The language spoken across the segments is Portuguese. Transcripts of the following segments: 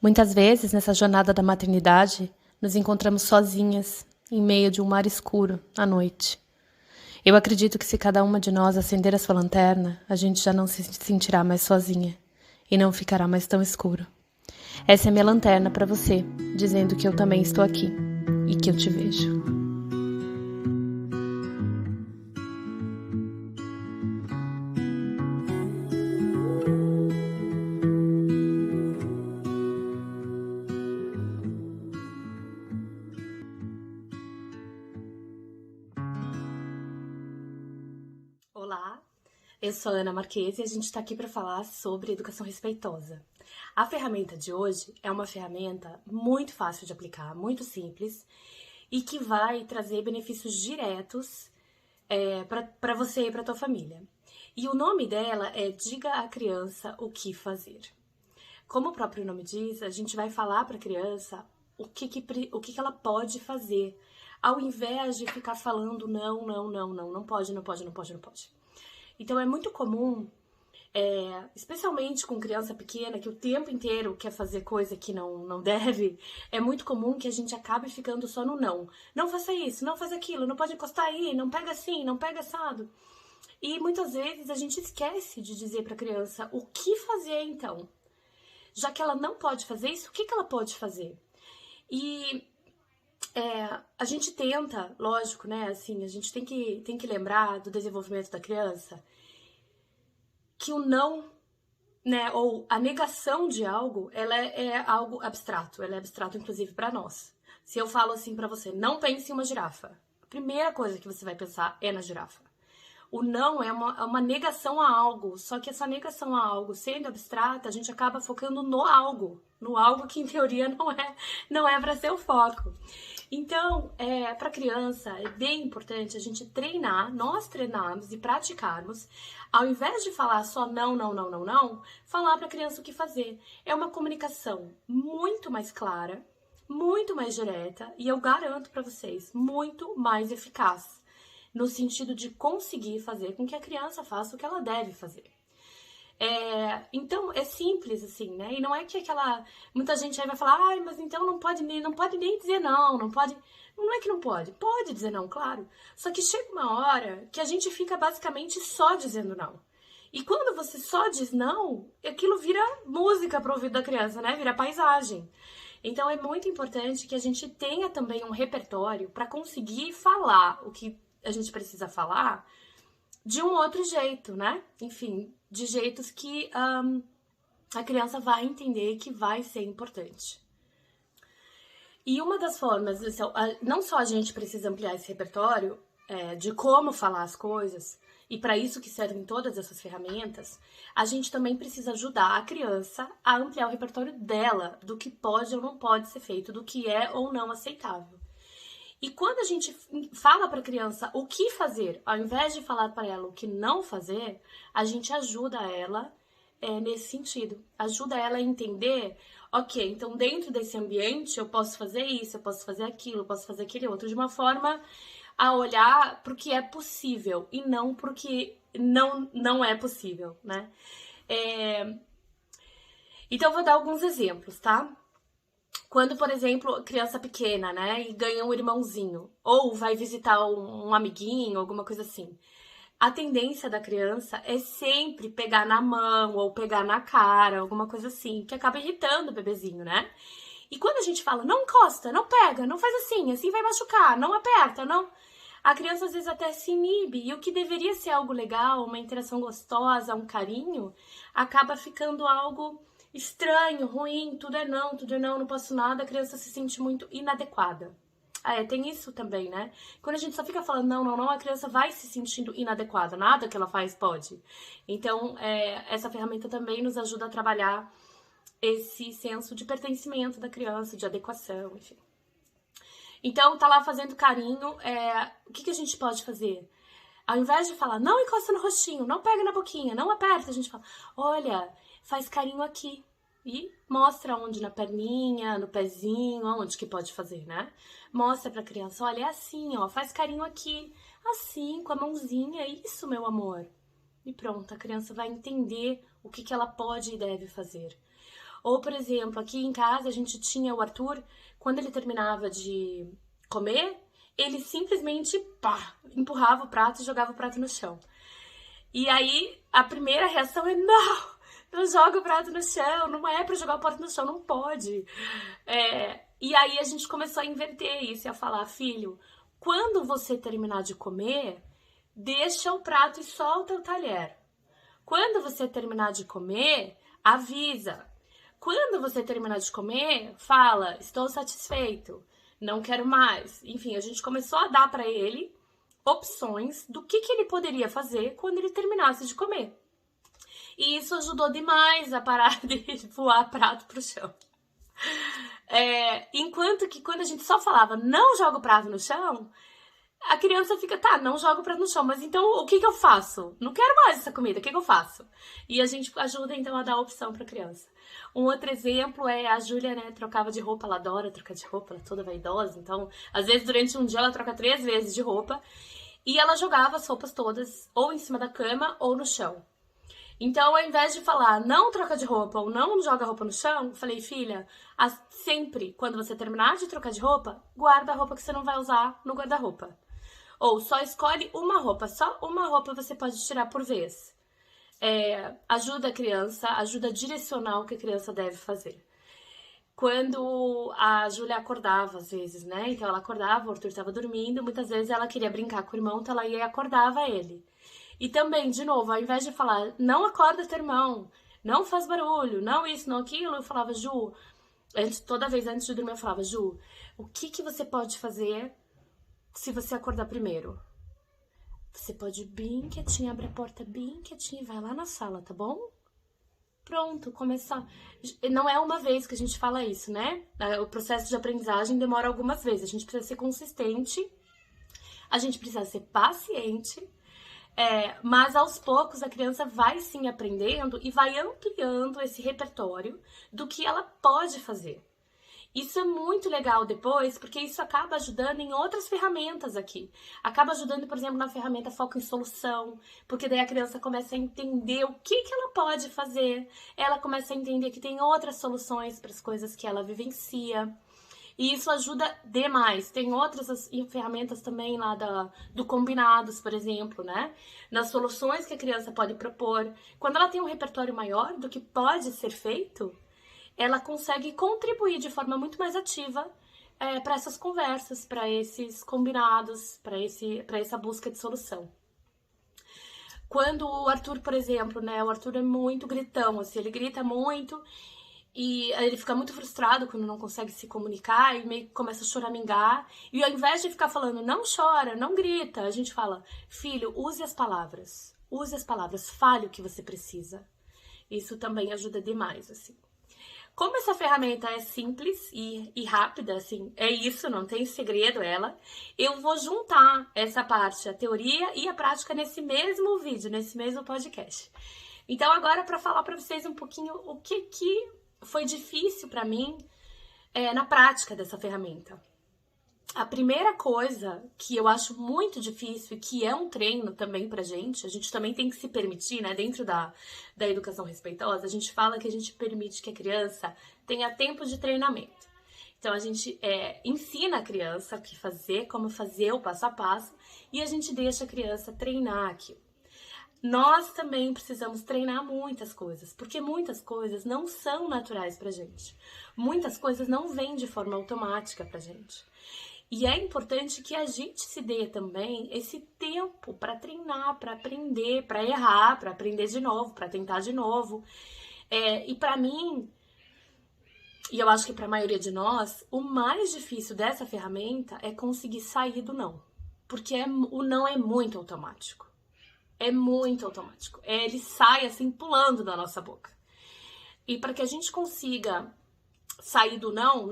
Muitas vezes, nessa jornada da maternidade, nos encontramos sozinhas, em meio de um mar escuro, à noite. Eu acredito que se cada uma de nós acender a sua lanterna, a gente já não se sentirá mais sozinha e não ficará mais tão escuro. Essa é minha lanterna para você, dizendo que eu também estou aqui e que eu te vejo. Olá, eu sou a Ana Marques e a gente está aqui para falar sobre educação respeitosa. A ferramenta de hoje é uma ferramenta muito fácil de aplicar, muito simples e que vai trazer benefícios diretos para você e para tua família. E o nome dela é Diga à Criança o que fazer. Como o próprio nome diz, a gente vai falar para a criança o que ela pode fazer, ao invés de ficar falando não, não, não, não, não pode, não pode, não pode, não pode. Então é muito comum, especialmente com criança pequena, que o tempo inteiro quer fazer coisa que não deve, é muito comum que a gente acabe ficando só no não. Não faça isso, não faça aquilo, não pode encostar aí, não pega assim, não pega assado. E muitas vezes a gente esquece de dizer para a criança o que fazer então. Já que ela não pode fazer isso, o que ela pode fazer? E a gente tenta, lógico, né? Assim, a gente tem que lembrar do desenvolvimento da criança que o não, né, ou a negação de algo, ela é algo abstrato. Ela é abstrato, inclusive, para nós. Se eu falo assim para você, não pense em uma girafa, a primeira coisa que você vai pensar é na girafa. O não é uma negação a algo, só que essa negação a algo, sendo abstrata, a gente acaba focando no algo que em teoria não é para ser o foco. Então, para criança, é bem importante a gente treinar, nós treinarmos e praticarmos, ao invés de falar só não, não, não, não, não, falar para a criança o que fazer. É uma comunicação muito mais clara, muito mais direta e eu garanto para vocês, muito mais eficaz no sentido de conseguir fazer com que a criança faça o que ela deve fazer. Então, é simples, assim, né? E não é que aquela... Muita gente aí vai falar, ai, mas então não pode nem dizer não, não pode... Não é que não pode, pode dizer não, claro. Só que chega uma hora que a gente fica basicamente só dizendo não. E quando você só diz não, aquilo vira música para o ouvido da criança, né? Vira paisagem. Então, é muito importante que a gente tenha também um repertório para conseguir falar o que a gente precisa falar de um outro jeito, né? Enfim, de jeitos que a criança vai entender que vai ser importante. E uma das formas, não só a gente precisa ampliar esse repertório de como falar as coisas, e para isso que servem todas essas ferramentas, a gente também precisa ajudar a criança a ampliar o repertório dela, do que pode ou não pode ser feito, do que é ou não aceitável. E quando a gente fala para a criança o que fazer, ao invés de falar para ela o que não fazer, a gente ajuda ela nesse sentido. Ajuda ela a entender, ok, então dentro desse ambiente eu posso fazer isso, eu posso fazer aquilo, eu posso fazer aquele outro, de uma forma a olhar para o que é possível e não para o que não é possível, né? Então, eu vou dar alguns exemplos, tá? Quando, por exemplo, criança pequena, né, e ganha um irmãozinho, ou vai visitar um amiguinho, alguma coisa assim. A tendência da criança é sempre pegar na mão ou pegar na cara, alguma coisa assim, que acaba irritando o bebezinho, né? E quando a gente fala, não encosta, não pega, não faz assim vai machucar, não aperta, não. A criança às vezes até se inibe, e o que deveria ser algo legal, uma interação gostosa, um carinho, acaba ficando algo estranho, ruim, tudo é não posso nada, a criança se sente muito inadequada. Tem isso também, né? Quando a gente só fica falando não, não, não, a criança vai se sentindo inadequada, nada que ela faz pode. Então, essa ferramenta também nos ajuda a trabalhar esse senso de pertencimento da criança, de adequação, enfim. Então, tá lá fazendo carinho, o que a gente pode fazer? Ao invés de falar, não encosta no rostinho, não pega na boquinha, não aperta, a gente fala, olha, faz carinho aqui. E mostra onde, na perninha, no pezinho, onde que pode fazer, né? Mostra pra criança, olha, é assim, ó, faz carinho aqui. Assim, com a mãozinha, isso, meu amor. E pronto, a criança vai entender o que ela pode e deve fazer. Ou, por exemplo, aqui em casa a gente tinha o Arthur, quando ele terminava de comer, ele simplesmente, pá, empurrava o prato e jogava o prato no chão. E aí, a primeira reação é, não joga o prato no chão, não é pra jogar o prato no chão, não pode. E aí a gente começou a inverter isso e a falar, filho, quando você terminar de comer, deixa o prato e solta o talher. Quando você terminar de comer, avisa. Quando você terminar de comer, fala, estou satisfeito, não quero mais. Enfim, a gente começou a dar para ele opções do que ele poderia fazer quando ele terminasse de comer. E isso ajudou demais a parar de voar prato pro chão. Enquanto que quando a gente só falava não joga o prato no chão, a criança fica, tá, não joga o prato no chão, mas então o que eu faço? Não quero mais essa comida, o que eu faço? E a gente ajuda então a dar a opção pra criança. Um outro exemplo é a Júlia, né, trocava de roupa, ela adora trocar de roupa, ela é toda vaidosa, então às vezes durante um dia ela troca 3 vezes de roupa e ela jogava as roupas todas ou em cima da cama ou no chão. Então, ao invés de falar não troca de roupa ou não joga a roupa no chão, eu falei, filha, sempre quando você terminar de trocar de roupa, guarda a roupa que você não vai usar no guarda-roupa. Ou só escolhe uma roupa, só uma roupa você pode tirar por vez. Ajuda a criança, ajuda a direcionar o que a criança deve fazer. Quando a Júlia acordava, às vezes, né? Então ela acordava, o Arthur estava dormindo, muitas vezes ela queria brincar com o irmão, então ela ia e acordava ele. E também, de novo, ao invés de falar, não acorda teu irmão, não faz barulho, não isso, não aquilo, eu falava, Ju, toda vez antes de dormir eu falava, Ju, o que você pode fazer se você acordar primeiro? Você pode ir bem quietinha, abre a porta bem quietinha e vai lá na sala, tá bom? Pronto, começar. Não é uma vez que a gente fala isso, né? O processo de aprendizagem demora algumas vezes. A gente precisa ser consistente, a gente precisa ser paciente, mas aos poucos a criança vai sim aprendendo e vai ampliando esse repertório do que ela pode fazer. Isso é muito legal depois, porque isso acaba ajudando em outras ferramentas aqui. Acaba ajudando, por exemplo, na ferramenta Foco em Solução, porque daí a criança começa a entender o que ela pode fazer, ela começa a entender que tem outras soluções para as coisas que ela vivencia. E isso ajuda demais. Tem outras ferramentas também lá do Combinados, por exemplo, né? Nas soluções que a criança pode propor. Quando ela tem um repertório maior do que pode ser feito, ela consegue contribuir de forma muito mais ativa para essas conversas, para esses combinados, para essa busca de solução. Quando o Arthur, por exemplo, né? O Arthur é muito gritão, assim, ele grita muito e ele fica muito frustrado quando não consegue se comunicar e meio que começa a choramingar. E ao invés de ficar falando, não chora, não grita, a gente fala, filho, use as palavras, fale o que você precisa. Isso também ajuda demais, assim. Como essa ferramenta é simples e rápida, assim, é isso, não tem segredo ela, eu vou juntar essa parte, a teoria e a prática nesse mesmo vídeo, nesse mesmo podcast. Então agora para falar para vocês um pouquinho o que foi difícil para mim na prática dessa ferramenta. A primeira coisa que eu acho muito difícil e que é um treino também pra gente, a gente também tem que se permitir, né, dentro da educação respeitosa, a gente fala que a gente permite que a criança tenha tempo de treinamento. Então a gente ensina a criança o que fazer, como fazer o passo a passo, e a gente deixa a criança treinar aquilo. Nós também precisamos treinar muitas coisas, porque muitas coisas não são naturais pra gente. Muitas coisas não vêm de forma automática pra gente. E é importante que a gente se dê também esse tempo para treinar, para aprender, para errar, para aprender de novo, para tentar de novo. E para mim, e eu acho que para a maioria de nós, o mais difícil dessa ferramenta é conseguir sair do não. Porque o não é muito automático. É muito automático. Ele sai assim pulando da nossa boca. E para que a gente consiga sair do não,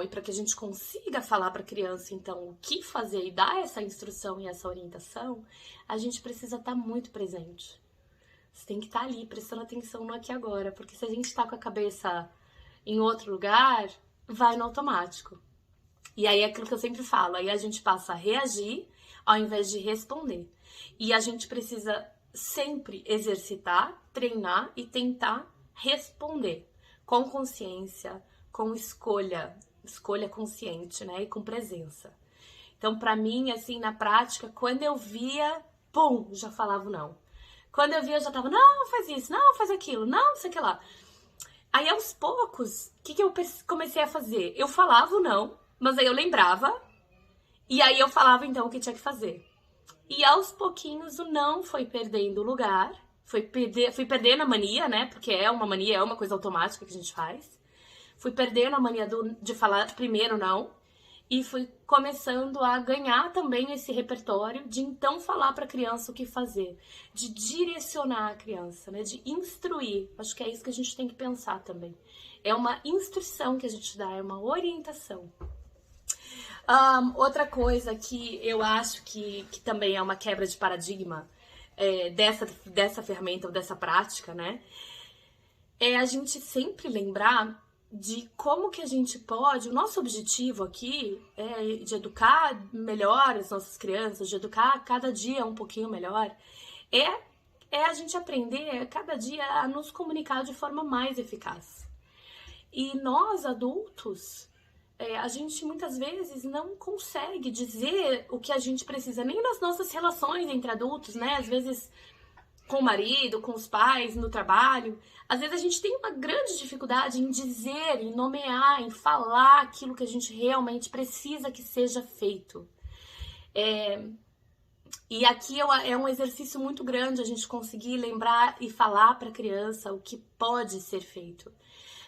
e para que a gente consiga falar para a criança, então, o que fazer e dar essa instrução e essa orientação, a gente precisa estar muito presente. Você tem que estar ali, prestando atenção no aqui e agora, porque se a gente está com a cabeça em outro lugar, vai no automático. E aí é aquilo que eu sempre falo, aí a gente passa a reagir ao invés de responder. E a gente precisa sempre exercitar, treinar e tentar responder. com consciência, com escolha consciente, né? E com presença. Então, pra mim, assim, na prática, quando eu via, pum, já falava não. Quando eu via, eu já tava, não, faz isso, não, faz aquilo, não sei o que lá. Aí, aos poucos, o que eu comecei a fazer? Eu falava o não, mas aí eu lembrava, e aí eu falava, então, o que tinha que fazer. E aos pouquinhos, o não foi perdendo lugar, fui perdendo a mania, né? Porque é uma mania, é uma coisa automática que a gente faz. Fui perdendo a mania de falar primeiro não. E fui começando a ganhar também esse repertório de então falar para a criança o que fazer, de direcionar a criança, né? De instruir. Acho que é isso que a gente tem que pensar também. É uma instrução que a gente dá, é uma orientação. Outra coisa que eu acho que também é uma quebra de paradigma dessa ferramenta ou dessa prática, né? É a gente sempre lembrar de como que a gente pode, o nosso objetivo aqui é de educar melhor as nossas crianças, de educar cada dia um pouquinho melhor, é a gente aprender cada dia a nos comunicar de forma mais eficaz. E nós, adultos, a gente muitas vezes não consegue dizer o que a gente precisa, nem nas nossas relações entre adultos, né? Às vezes com o marido, com os pais, no trabalho. Às vezes a gente tem uma grande dificuldade em dizer, em nomear, em falar aquilo que a gente realmente precisa que seja feito. E aqui é um exercício muito grande a gente conseguir lembrar e falar para a criança o que pode ser feito.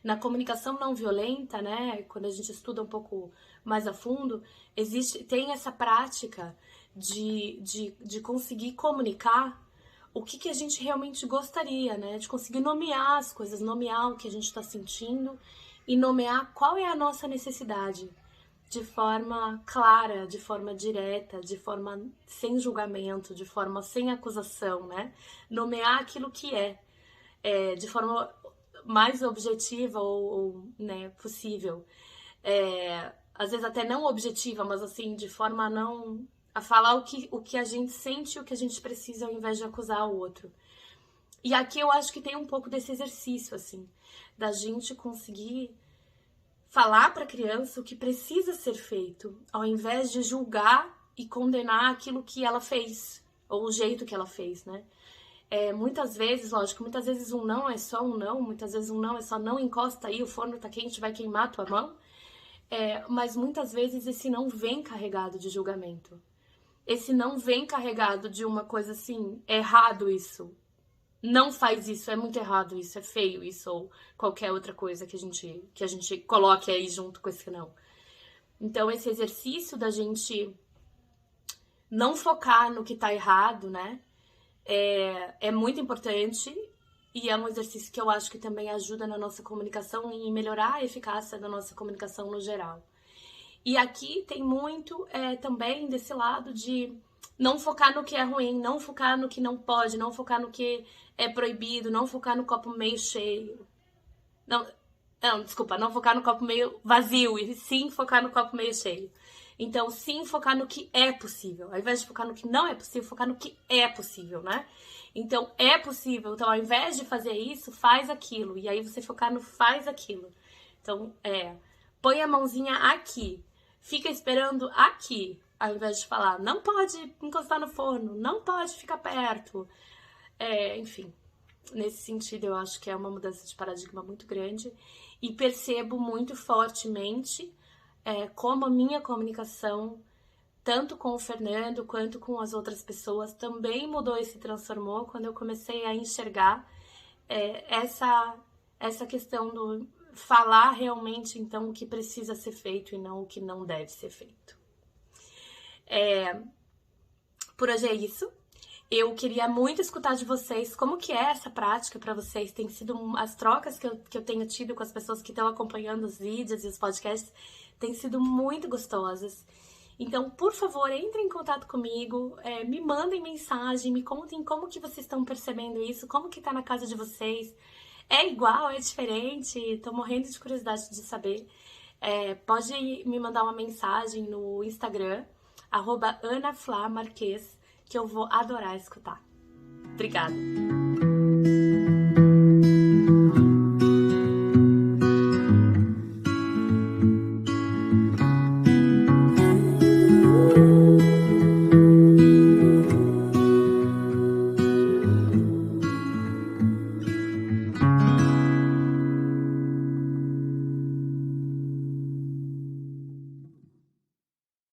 Na comunicação não violenta, né, quando a gente estuda um pouco mais a fundo, tem essa prática de conseguir comunicar o que a gente realmente gostaria, né? De conseguir nomear as coisas, nomear o que a gente está sentindo e nomear qual é a nossa necessidade de forma clara, de forma direta, de forma sem julgamento, de forma sem acusação, né? Nomear aquilo que de forma mais objetiva ou né, possível. Às vezes até não objetiva, mas assim, de forma a falar o que a gente sente e o que a gente precisa ao invés de acusar o outro. E aqui eu acho que tem um pouco desse exercício, assim, da gente conseguir falar para a criança o que precisa ser feito, ao invés de julgar e condenar aquilo que ela fez, ou o jeito que ela fez, né? Muitas vezes, lógico, muitas vezes um não é só um não, muitas vezes um não é só não encosta aí, o forno tá quente, vai queimar a tua mão. Mas muitas vezes esse não vem carregado de julgamento. Esse não vem carregado de uma coisa assim, é errado isso, não faz isso, é muito errado isso, é feio isso, ou qualquer outra coisa que a gente coloque aí junto com esse não. Então, esse exercício da gente não focar no que tá errado, né, é muito importante e é um exercício que eu acho que também ajuda na nossa comunicação e melhorar a eficácia da nossa comunicação no geral. E aqui tem muito também desse lado de não focar no que é ruim, não focar no que não pode, não focar no que é proibido, não focar no copo meio cheio. Não, desculpa, não focar no copo meio vazio, e sim focar no copo meio cheio. Então, sim focar no que é possível. Ao invés de focar no que não é possível, focar no que é possível, né? Então, é possível. Então, ao invés de fazer isso, faz aquilo. E aí você focar no faz aquilo. Então, põe a mãozinha aqui. Fica esperando aqui, ao invés de falar, não pode encostar no forno, não pode ficar perto. Enfim, nesse sentido eu acho que é uma mudança de paradigma muito grande e percebo muito fortemente como a minha comunicação, tanto com o Fernando quanto com as outras pessoas, também mudou e se transformou quando eu comecei a enxergar essa questão do falar realmente, então, o que precisa ser feito e não o que não deve ser feito. Por hoje é isso. Eu queria muito escutar de vocês como que é essa prática para vocês. Tem sido as trocas que eu tenho tido com as pessoas que estão acompanhando os vídeos e os podcasts têm sido muito gostosas. Então, por favor, entrem em contato comigo, me mandem mensagem, me contem como que vocês estão percebendo isso, como que tá na casa de vocês. É igual, é diferente? Tô morrendo de curiosidade de saber. Pode me mandar uma mensagem no Instagram, @AnaFlaMarques, que eu vou adorar escutar. Obrigada!